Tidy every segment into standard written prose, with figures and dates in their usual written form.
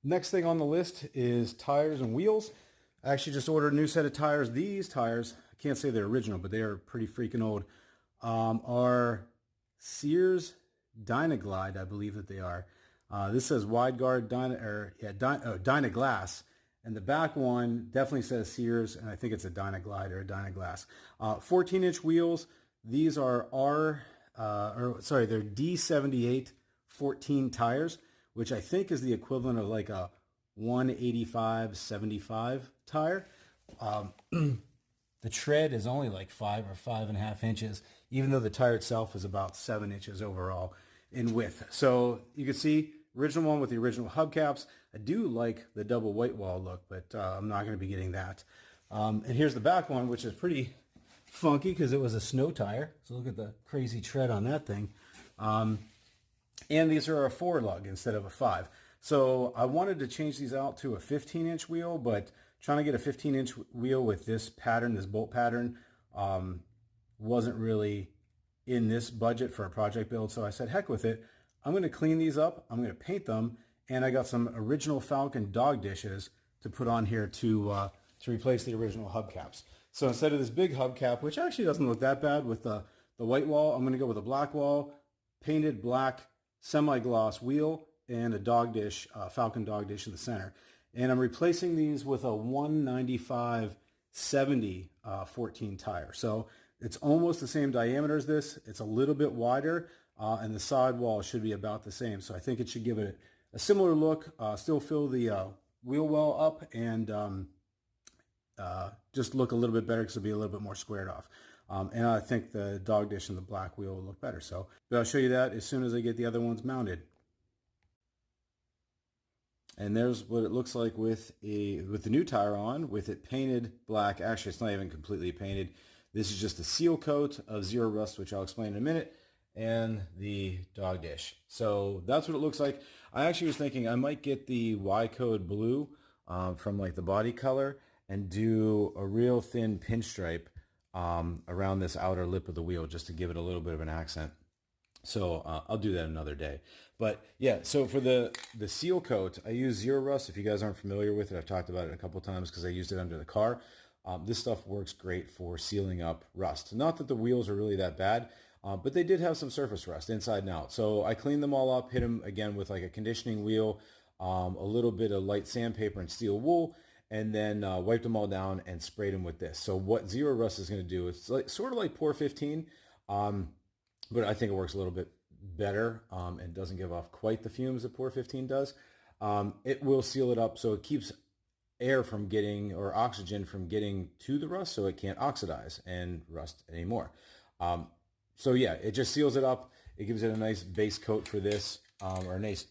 Next thing on the list is tires and wheels. I actually just ordered a new set of tires. These tires, I can't say they're original, but they are pretty freaking old, are Sears Dynaglide, I believe that they are. This says wide guard Dynaglass, and the back one definitely says Sears, and I think it's a Dynaglide or a Dynaglass. 14-inch wheels. These are they're D78 14 tires, which I think is the equivalent of like a 185/75 tire. The tread is only like 5 or 5.5 inches, even though the tire itself is about 7 inches overall in width. So you can see original one with the original hubcaps. I do like the double white wall look, but I'm not going to be getting that. And here's the back one, which is pretty funky because it was a snow tire. So look at the crazy tread on that thing. And these are a 4 lug instead of a 5. So I wanted to change these out to a 15-inch wheel, but trying to get a 15-inch wheel with this pattern, this bolt pattern, wasn't really in this budget for a project build. So I said, heck with it. I'm going to clean these up. I'm going to paint them. And I got some original Falcon dog dishes to put on here to replace the original hubcaps. So instead of this big hubcap, which actually doesn't look that bad with the white wall, I'm going to go with a black wall, painted black semi-gloss wheel, and a dog dish, Falcon dog dish in the center. And I'm replacing these with a 195/70 14 tire. So it's almost the same diameter as this. It's a little bit wider, and the side wall should be about the same. So I think it should give it a similar look, still fill the wheel well up, and just look a little bit better because it'll be a little bit more squared off. And I think the dog dish and the black wheel will look better. So but I'll show you that as soon as I get the other ones mounted. And there's what it looks like with the new tire on, with it painted black. Actually, it's not even completely painted. This is just a seal coat of Zero Rust, which I'll explain in a minute, and the dog dish. So that's what it looks like. I actually was thinking I might get the Y-code blue from like the body color and do a real thin pinstripe around this outer lip of the wheel just to give it a little bit of an accent. So I'll do that another day. But yeah, so for the seal coat, I use Zero Rust. If you guys aren't familiar with it, I've talked about it a couple times because I used it under the car. This stuff works great for sealing up rust. Not that the wheels are really that bad, but they did have some surface rust inside and out. So I cleaned them all up, hit them again with like a conditioning wheel, a little bit of light sandpaper and steel wool, and then wiped them all down and sprayed them with this. So what Zero Rust is going to do is like sort of like Pour 15, but I think it works a little bit better and doesn't give off quite the fumes that Pour 15 does. It will seal it up so it keeps air from getting, or oxygen from getting to the rust, so it can't oxidize and rust anymore. So yeah, it just seals it up. It gives it a nice base coat for this, or a nice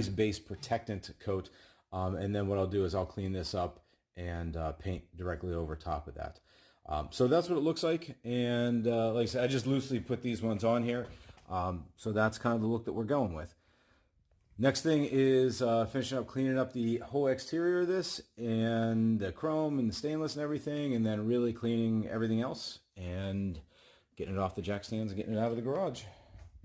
base protectant coat. And then what I'll do is I'll clean this up and paint directly over top of that. So that's what it looks like. And like I said, I just loosely put these ones on here. So that's kind of the look that we're going with. Next thing is finishing up cleaning up the whole exterior of this and the chrome and the stainless and everything, and then really cleaning everything else and getting it off the jack stands and getting it out of the garage.